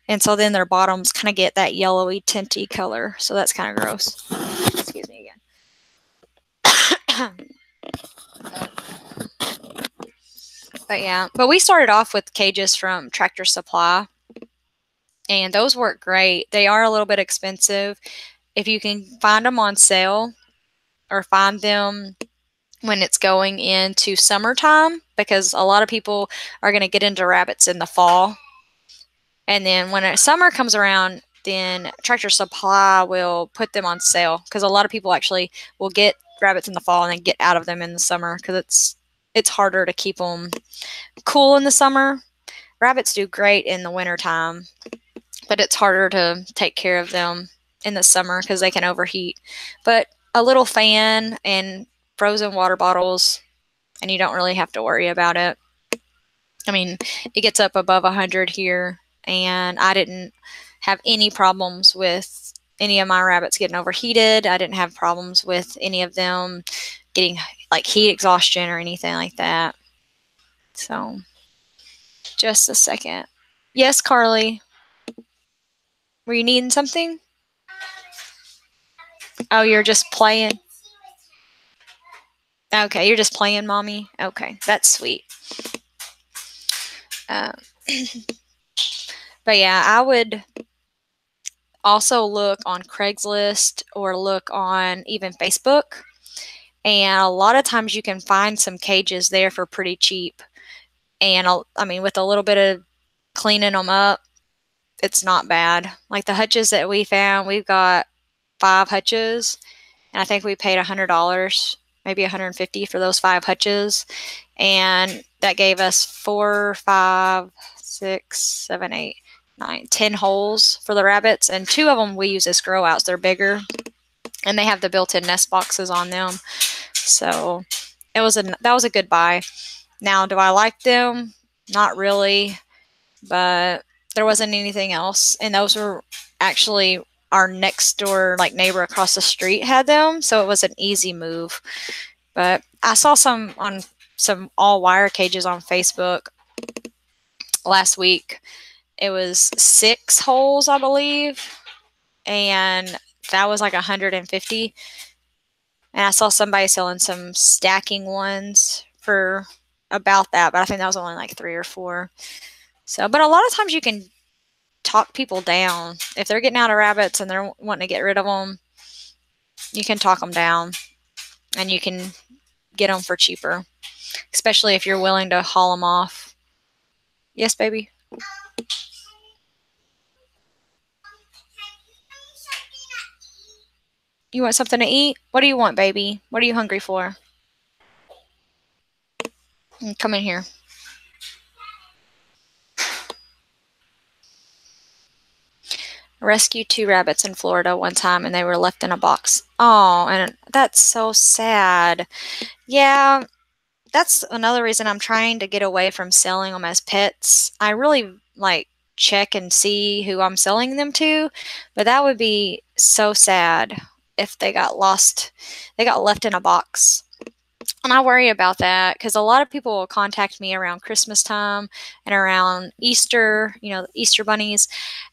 and so then their bottoms kind of get that yellowy tinty color, so that's kind of gross. Excuse me again. But yeah, but we started off with cages from Tractor Supply, and those work great. They are a little bit expensive. If you can find them on sale, or find them when it's going into summertime, because a lot of people are going to get into rabbits in the fall. And then when summer comes around, then Tractor Supply will put them on sale, because a lot of people actually will get rabbits in the fall and then get out of them in the summer, because it's harder to keep them cool in the summer. Rabbits do great in the wintertime, but it's harder to take care of them in the summer because they can overheat. But a little fan and frozen water bottles, and you don't really have to worry about it. I mean, it gets up above 100 here, and I didn't have any problems with any of my rabbits getting overheated. I didn't have problems with any of them getting like heat exhaustion or anything like that. So, just a second. Yes, Carly. Were you needing something? Oh, you're just playing? Okay, you're just playing, mommy? Okay, that's sweet. But yeah, I would also look on Craigslist or look on even Facebook. And a lot of times you can find some cages there for pretty cheap. And I mean, with a little bit of cleaning them up, it's not bad. Like the hutches that we found, we've got 5 hutches, and I think we paid $100, maybe $150 for those 5 hutches. And that gave us 4, 5, 6, 7, 8, 9, 10 holes for the rabbits. And 2 of them we use as grow outs. They're bigger, and they have the built-in nest boxes on them. So that was a good buy. Now, do I like them? Not really, but there wasn't anything else. And those were actually our next door, like neighbor across the street had them, so it was an easy move. But I saw some all wire cages on Facebook last week. It was 6 holes, I believe, and that was like $150. And I saw somebody selling some stacking ones for about that, but I think that was only like 3 or 4. So, but a lot of times you can talk people down. If they're getting out of rabbits and they're wanting to get rid of them, you can talk them down and you can get them for cheaper, especially if you're willing to haul them off. Yes, baby? You want something to eat? What do you want, baby? What are you hungry for? Come in here. I rescued 2 rabbits in Florida one time and they were left in a box. Oh, and that's so sad. Yeah, that's another reason I'm trying to get away from selling them as pets. I really like check and see who I'm selling them to, but that would be so sad if they got lost. They got left in a box. And I worry about that because a lot of people will contact me around Christmas time and around Easter, Easter bunnies.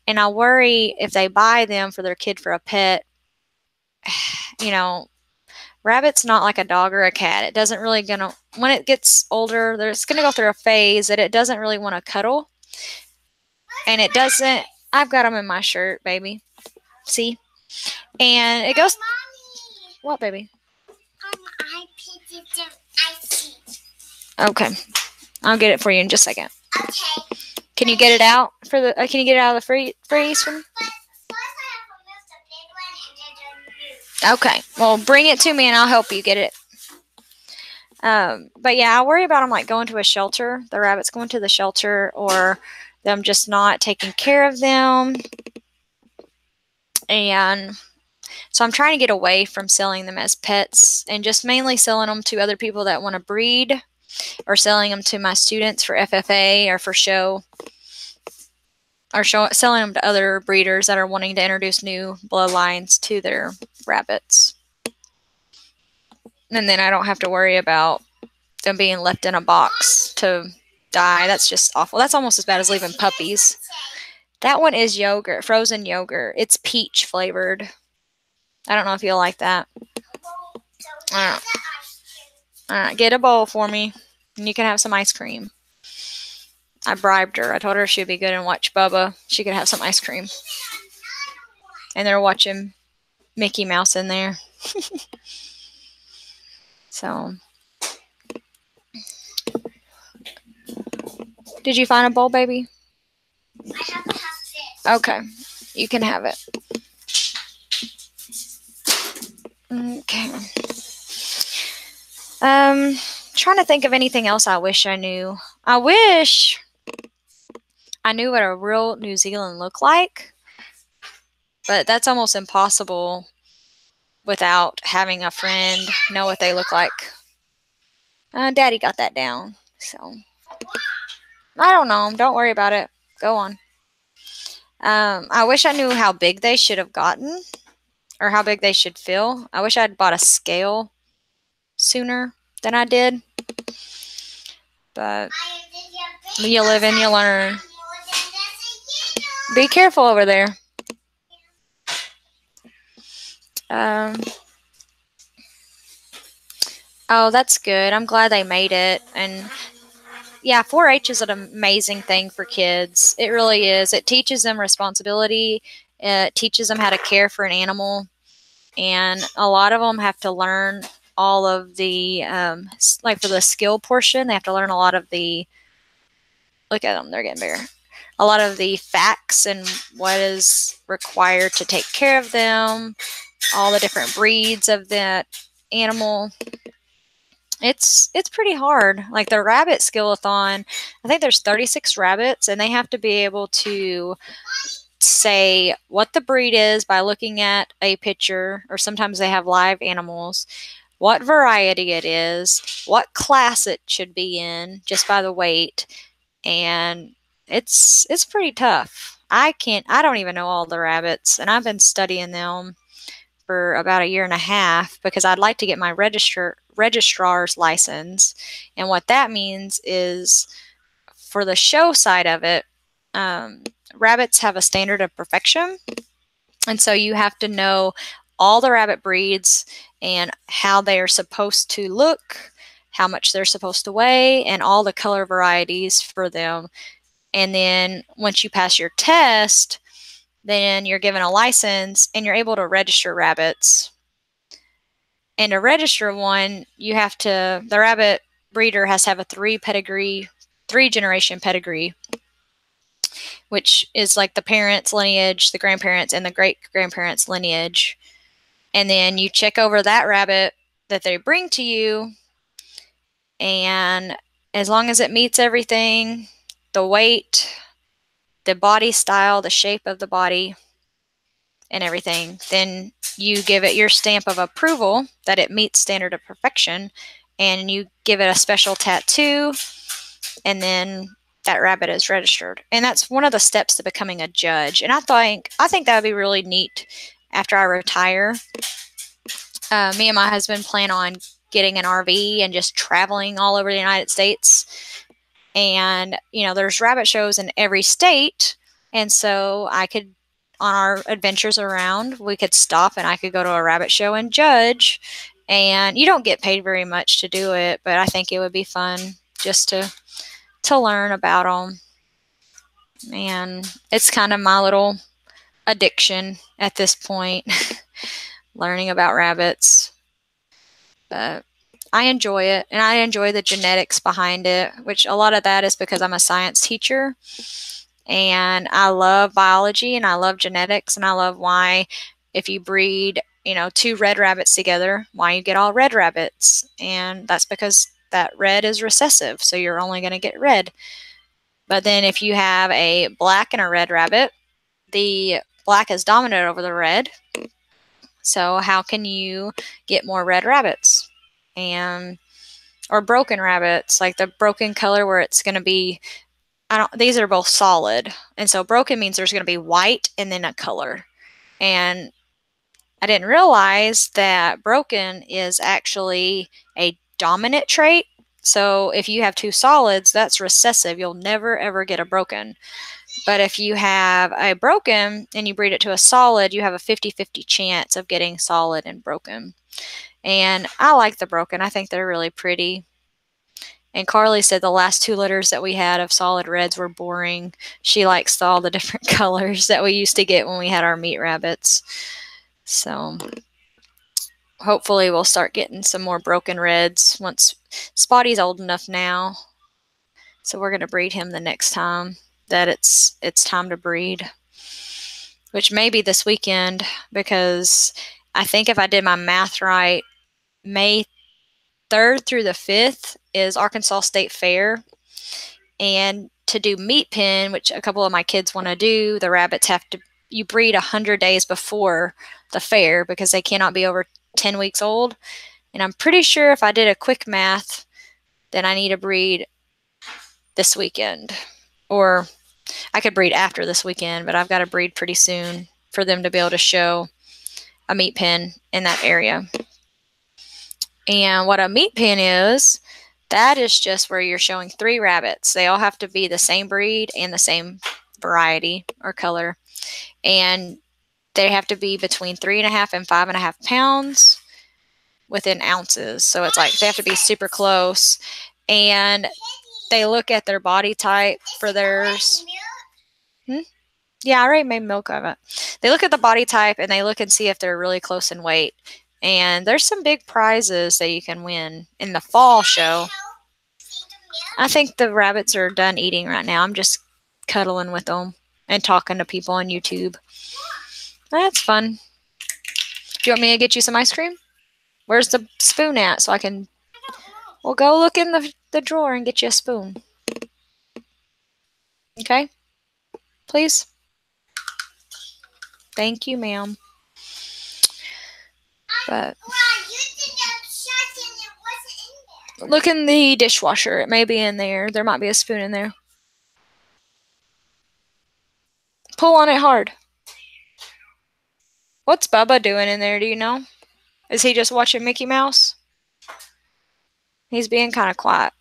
And I worry if they buy them for their kid for a pet, rabbit's not like a dog or a cat. It doesn't really when it gets older, it's gonna go through a phase that it doesn't really want to cuddle. And it doesn't, I've got them in my shirt, baby. See? And it goes, Mommy. What, baby? Okay. I'll get it for you in just a second. Okay. Can you get it out can you get it out of the freeze for me? Okay. Well, bring it to me and I'll help you get it. But yeah, I worry about them like going to a shelter, the rabbits going to the shelter, or them just not taking care of them. And so I'm trying to get away from selling them as pets and just mainly selling them to other people that want to breed, or selling them to my students for FFA or for show, or selling them to other breeders that are wanting to introduce new bloodlines to their rabbits. And then I don't have to worry about them being left in a box to die. That's just awful. That's almost as bad as leaving puppies. That one is yogurt, frozen yogurt. It's peach flavored. I don't know if you'll like that. All right, get a bowl for me, and you can have some ice cream. I bribed her. I told her she'd be good and watch Bubba. She could have some ice cream. And they're watching Mickey Mouse in there. So, did you find a bowl, baby? I have to have this. Okay, you can have it. Okay. Trying to think of anything else I wish I knew. I wish I knew what a real New Zealand looked like, but that's almost impossible without having a friend know what they look like. Daddy got that down, so I don't know. Don't worry about it. Go on. I wish I knew how big they should have gotten, or how big they should feel. I wish I'd bought a scale sooner than I did. But you live and you learn. Be careful over there. Oh, that's good. I'm glad they made it. And yeah, 4-H is an amazing thing for kids. It really is. It teaches them responsibility. It teaches them how to care for an animal. And a lot of them have to learn all of the, like for the skill portion, they have to learn a lot of the, look at them, they're getting bigger. A lot of the facts and what is required to take care of them, all the different breeds of that animal. It's pretty hard. Like the rabbit skill-a-thon, I think there's 36 rabbits, and they have to be able to say what the breed is by looking at a picture, or sometimes they have live animals, what variety it is, what class it should be in just by the weight, and it's pretty tough. I don't even know all the rabbits, and I've been studying them for about a year and a half because I'd like to get my registrar's license. And what that means is for the show side of it, rabbits have a standard of perfection. And so you have to know all the rabbit breeds and how they are supposed to look, how much they're supposed to weigh, and all the color varieties for them. And then once you pass your test, then you're given a license and you're able to register rabbits. And to register one, you have to, the rabbit breeder has to have a 3-generation pedigree, which is like the parents' lineage, the grandparents, and the great-grandparents' lineage. And then you check over that rabbit that they bring to you, and as long as it meets everything, the weight, the body style, the shape of the body, and everything, then you give it your stamp of approval that it meets standard of perfection, and you give it a special tattoo, and then that rabbit is registered. And that's one of the steps to becoming a judge. And I think that would be really neat after I retire. Me and my husband plan on getting an RV and just traveling all over the United States. And, there's rabbit shows in every state. And so I could, on our adventures around, we could stop and I could go to a rabbit show and judge. And you don't get paid very much to do it, but I think it would be fun just to learn about them. And it's kind of my little addiction at this point, learning about rabbits. But I enjoy it, and I enjoy the genetics behind it, which a lot of that is because I'm a science teacher, and I love biology, and I love genetics, and I love why if you breed, 2 red rabbits together, why you get all red rabbits. And that's because that red is recessive, so you're only going to get red. But then if you have a black and a red rabbit, the black is dominant over the red. So how can you get more red rabbits? Or broken rabbits, like the broken color where it's going to be, these are both solid. And so broken means there's going to be white and then a color. And I didn't realize that broken is actually a dominant trait. So if you have 2 solids, that's recessive. You'll never, ever get a broken. But if you have a broken and you breed it to a solid, you have a 50-50 chance of getting solid and broken. And I like the broken. I think they're really pretty. And Carly said the last 2 litters that we had of solid reds were boring. She likes all the different colors that we used to get when we had our meat rabbits. So hopefully we'll start getting some more broken reds once Spotty's old enough now. So we're going to breed him the next time that it's time to breed, which may be this weekend, because I think if I did my math right, May 3rd through the 5th is Arkansas State Fair. And to do meat pen, which a couple of my kids want to do, the rabbits you breed 100 days before the fair because they cannot be over 10 weeks old. And I'm pretty sure if I did a quick math, then I need to breed this weekend. Or I could breed after this weekend, but I've got to breed pretty soon for them to be able to show a meat pen in that area. And what a meat pen is, that is just where you're showing 3 rabbits. They all have to be the same breed and the same variety or color. And they have to be between 3.5 and 5.5 pounds within ounces. So it's like they have to be super close. And they look at their body type for theirs. Yeah, I already made milk of it. They look at the body type and they look and see if they're really close in weight. And there's some big prizes that you can win in the fall show. I think the rabbits are done eating right now. I'm just cuddling with them and talking to people on YouTube. That's fun. Do you want me to get you some ice cream? Where's the spoon at so I can... Well, go look in the drawer and get you a spoon. Okay? Please? Thank you, ma'am. But look in the dishwasher. It may be in there. There might be a spoon in there. Pull on it hard. What's Bubba doing in there? Do you know? Is he just watching Mickey Mouse? He's being kind of quiet.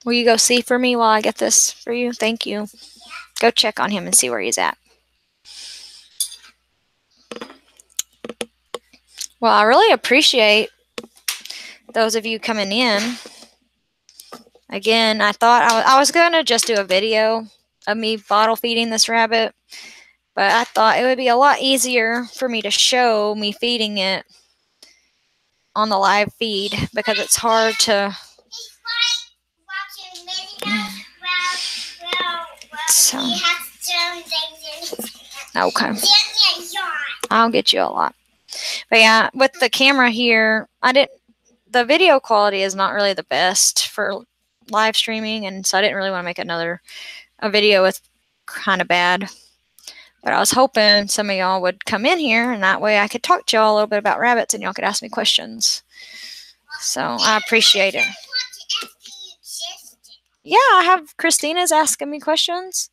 Will you go see for me while I get this for you? Thank you. Go check on him and see where he's at. Well, I really appreciate those of you coming in. Again, I thought I was going to just do a video of me bottle feeding this rabbit, but I thought it would be a lot easier for me to show me feeding it on the live feed because it's hard to... So, okay. I'll get you a lot. But yeah, with the camera here, the video quality is not really the best for live streaming, and so I didn't really want to make a video with kind of bad. But I was hoping some of y'all would come in here, and that way I could talk to y'all a little bit about rabbits, and y'all could ask me questions. So I appreciate it. Yeah, I have Christina's asking me questions,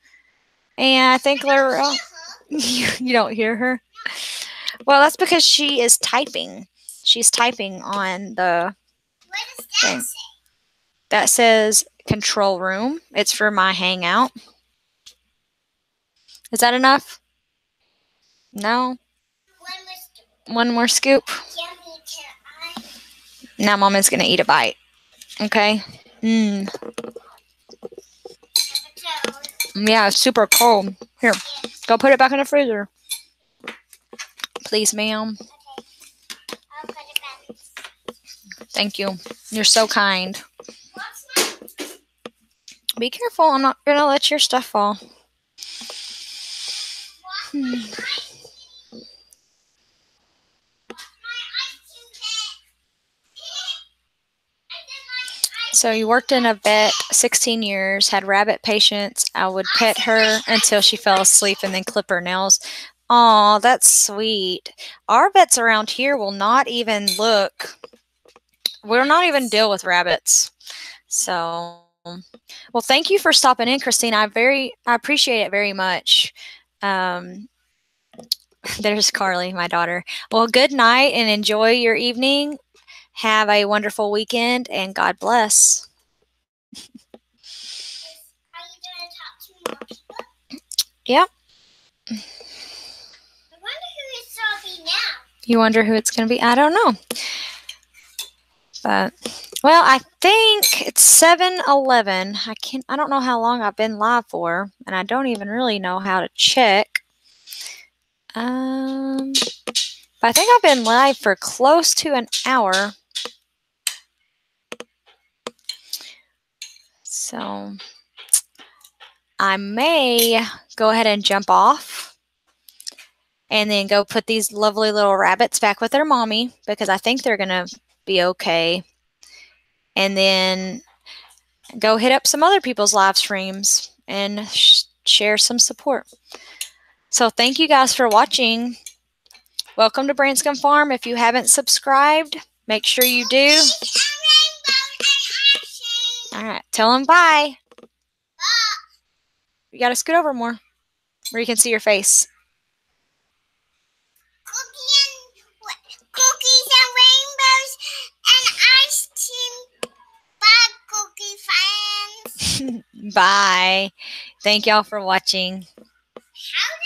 and I think Laura... You don't hear her? Well, that's because she is typing. She's typing on the thing. That says control room. It's for my hangout. Is that enough? No? One more scoop? Now Mama's going to eat a bite. Okay? Yeah, it's super cold. Here, go put it back in the freezer. Please, ma'am. I'll put it back. Thank you. You're so kind. Be careful. I'm not going to let your stuff fall. So you worked in a vet 16 years, had rabbit patients. I would pet her until she fell asleep and then clip her nails. Aw, that's sweet. Our vets around here will not even look. We'll not even deal with rabbits. So, well, thank you for stopping in, Christine. I appreciate it very much. There's Carly, my daughter. Well, good night and enjoy your evening. Have a wonderful weekend and God bless. Are you going to talk to more people? Yep. I wonder who it's going to be now. You wonder who it's going to be? I don't know. But, well, I think it's 7:11. I don't know how long I've been live for, and I don't even really know how to check. But I think I've been live for close to an hour. So I may go ahead and jump off and then go put these lovely little rabbits back with their mommy because I think they're going to be okay. And then go hit up some other people's live streams and share some support. So thank you guys for watching. Welcome to Branscombe Farm. If you haven't subscribed, make sure you do. All right, tell them bye. You got to scoot over more where you can see your face. Cookies and rainbows and ice cream. Bye, cookie fans. Bye. Thank y'all for watching. How